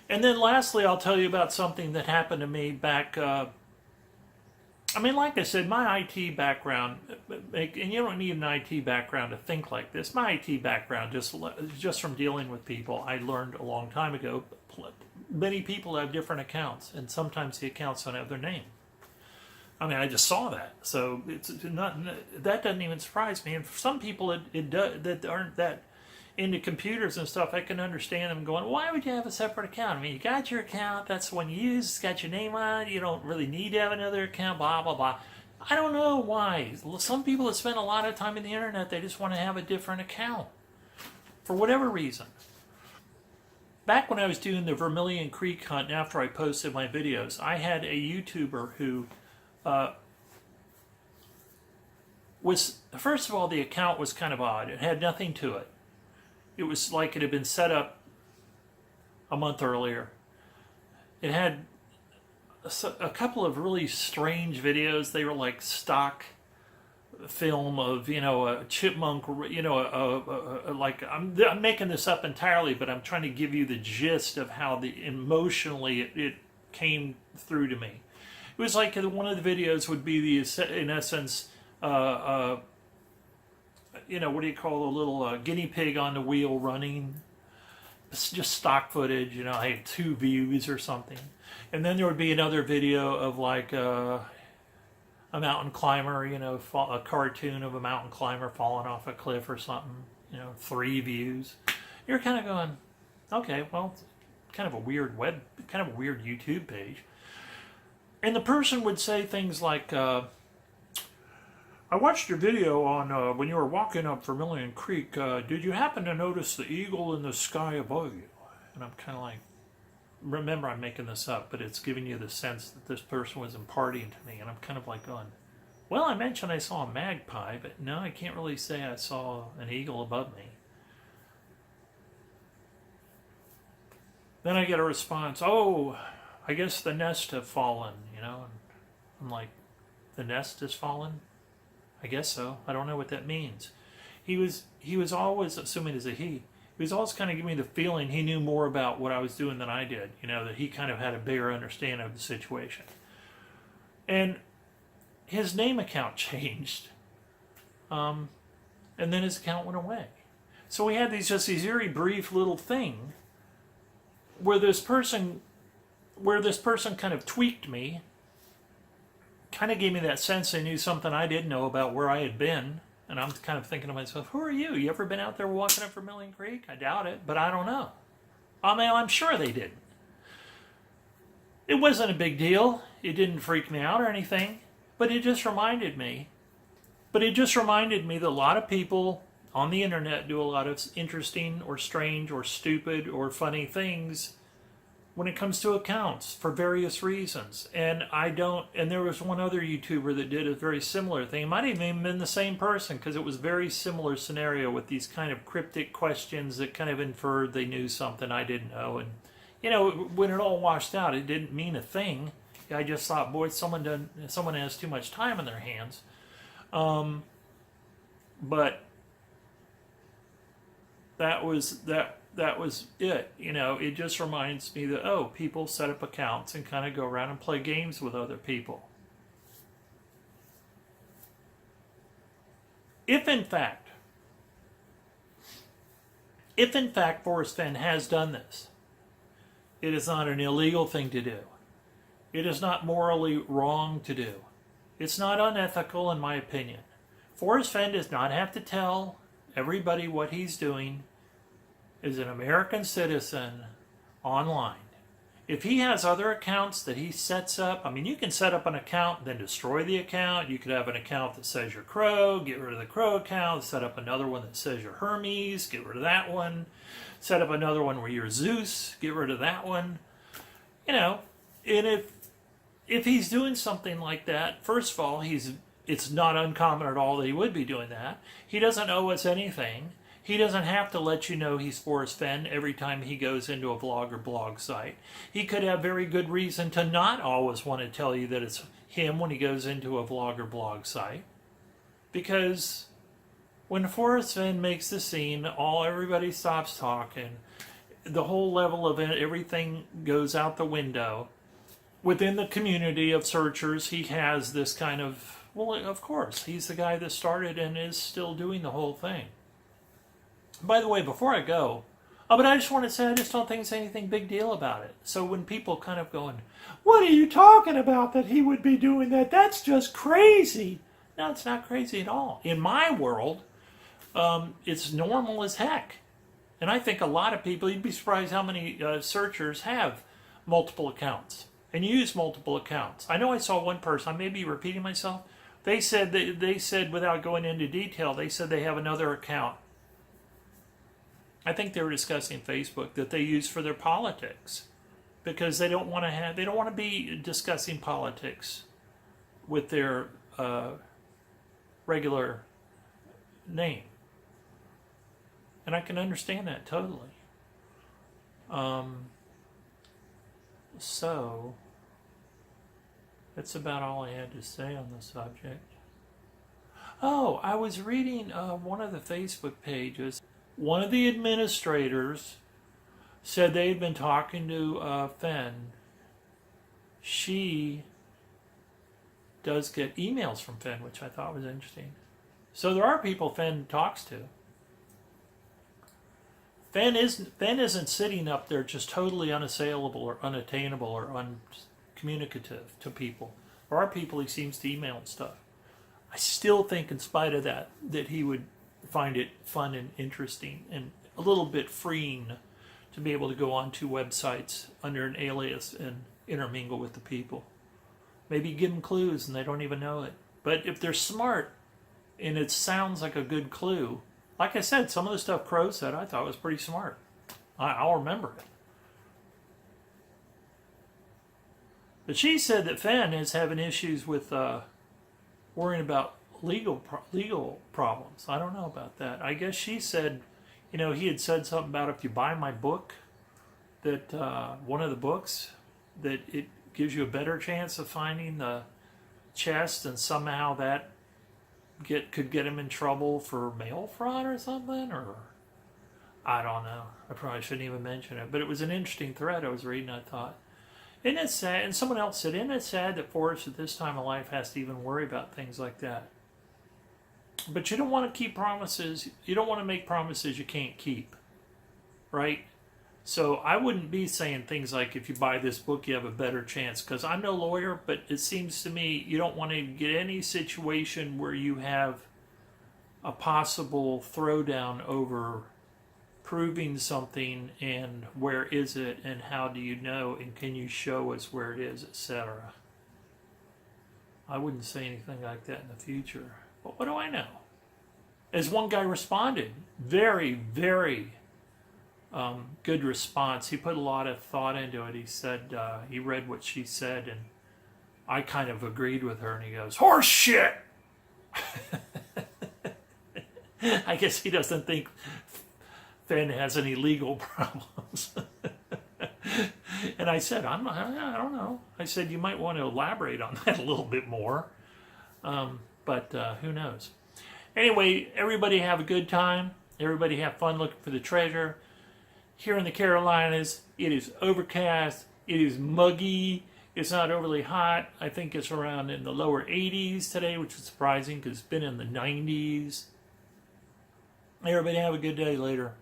And then lastly, I'll tell you about something that happened to me back. I mean, like I said, my IT background, and you don't need an IT background to think like this. My IT background, just from dealing with people, I learned a long time ago. Many people have different accounts, and sometimes the accounts don't have their name. I mean, I just saw that, so it's not that doesn't even surprise me. And for some people, it does that aren't that into computers and stuff. I can understand them going, why would you have a separate account? I mean, you got your account, that's the one you use, it's got your name on it, you don't really need to have another account, blah, blah, blah. I don't know why. Some people that spend a lot of time in the internet, they just want to have a different account for whatever reason. Back when I was doing the Vermilion Creek hunt, and after I posted my videos, I had a YouTuber who was, first of all, the account was kind of odd. It had nothing to it. It was like it had been set up a month earlier. It had a couple of really strange videos. They were like stock film of, a chipmunk, like I'm making this up entirely, but I'm trying to give you the gist of how emotionally it came through to me. It was like one of the videos would be in essence, what do you call a little guinea pig on the wheel running? It's just stock footage. I had 2 views or something. And then there would be another video of like a mountain climber, a cartoon of a mountain climber falling off a cliff or something, 3 views. You're kind of going, okay, well, kind of a weird YouTube page. And the person would say things like, I watched your video on when you were walking up Vermilion Creek. Did you happen to notice the eagle in the sky above you? And I'm kind of like, remember, I'm making this up, but it's giving you the sense that this person was imparting to me. And I'm kind of like going, well, I mentioned I saw a magpie, but no, I can't really say I saw an eagle above me. Then I get a response, oh, I guess the nest have fallen, And I'm like, the nest has fallen? I guess so. I don't know what that means. He was always, assuming as a he was always kind of giving me the feeling he knew more about what I was doing than I did. That he kind of had a bigger understanding of the situation. And his name account changed. And then his account went away. So we had these very brief little thing where this person kind of tweaked me, kind of gave me that sense they knew something I didn't know about where I had been. And I'm kind of thinking to myself, who are you? You ever been out there walking up Vermilion Creek? I doubt it, but I don't know. I mean, I'm sure they didn't. It wasn't a big deal. It didn't freak me out or anything, but it just reminded me. But it just reminded me that a lot of people on the internet do a lot of interesting or strange or stupid or funny things when it comes to accounts for various reasons. And there was one other YouTuber that did a very similar thing. It might have even been the same person, because it was a very similar scenario with these kind of cryptic questions that kind of inferred they knew something I didn't know. And, when it all washed out, it didn't mean a thing. I just thought, boy, someone has too much time on their hands. But that was it. It just reminds me that, people set up accounts and kind of go around and play games with other people. If in fact Forrest Fenn has done this, it is not an illegal thing to do. It is not morally wrong to do. It's not unethical, in my opinion. Forrest Fenn does not have to tell everybody what he's doing as an American citizen online. If he has other accounts that he sets up, you can set up an account, then destroy the account. You could have an account that says you're Crow, get rid of the Crow account, set up another one that says you're Hermes, get rid of that one, set up another one where you're Zeus, get rid of that one. And if he's doing something like that, first of all, it's not uncommon at all that he would be doing that. He doesn't owe us anything. He doesn't have to let you know he's Forrest Fenn every time he goes into a vlog or blog site. He could have very good reason to not always want to tell you that it's him when he goes into a vlog or blog site. Because when Forrest Fenn makes the scene, everybody stops talking. the whole level of it, everything goes out the window. Within the community of searchers, he has this kind of, well, of course, he's the guy that started and is still doing the whole thing. By the way, before I go, but I just want to say I just don't think it's anything big deal about it. So when people kind of going, what are you talking about that he would be doing that? That's just crazy. No, it's not crazy at all. In my world, it's normal as heck. And I think a lot of people, you'd be surprised how many searchers have multiple accounts and use multiple accounts. I know I saw one person, I may be repeating myself, they said without going into detail, they said they have another account. I think they were discussing Facebook that they use for their politics because they don't want to be discussing politics with their regular name. And I can understand that totally. So that's about all I had to say on the subject. Oh, I was reading one of the Facebook pages. One of the administrators said they had been talking to Fenn. She does get emails from Fenn, which I thought was interesting. So there are people Fenn talks to. Fenn isn't sitting up there just totally unassailable or unattainable or uncommunicative to people. There are people he seems to email and stuff. I still think, in spite of that he would find it fun and interesting and a little bit freeing to be able to go on to websites under an alias and intermingle with the people. Maybe give them clues and they don't even know it. But if they're smart and it sounds like a good clue, like I said, some of the stuff Crow said I thought was pretty smart. I'll remember it. But she said that Fenn is having issues with worrying about legal problems. I don't know about that. I guess she said, he had said something about if you buy my book, that one of the books, that it gives you a better chance of finding the chest, and somehow that could get him in trouble for mail fraud or something, or I don't know. I probably shouldn't even mention it, but it was an interesting thread I was reading. I thought, isn't it sad? And someone else said, isn't it sad that Forrest at this time of life has to even worry about things like that? But you don't want to keep promises. You don't want to make promises you can't keep, right? So I wouldn't be saying things like, if you buy this book, you have a better chance, because I'm no lawyer, but it seems to me you don't want to get any situation where you have a possible throwdown over proving something and where is it and how do you know and can you show us where it is, etc. I wouldn't say anything like that in the future. But what do I know? As one guy responded, very, very good response. He put a lot of thought into it. He said, he read what she said, and I kind of agreed with her, and he goes, horse shit! I guess he doesn't think Fenn has any legal problems. And I said, I don't know. I said, you might want to elaborate on that a little bit more. But who knows? Anyway, everybody have a good time. Everybody have fun looking for the treasure. Here in the Carolinas, it is overcast. It is muggy. It's not overly hot. I think it's around in the lower 80s today, which is surprising because it's been in the 90s. Everybody have a good day later.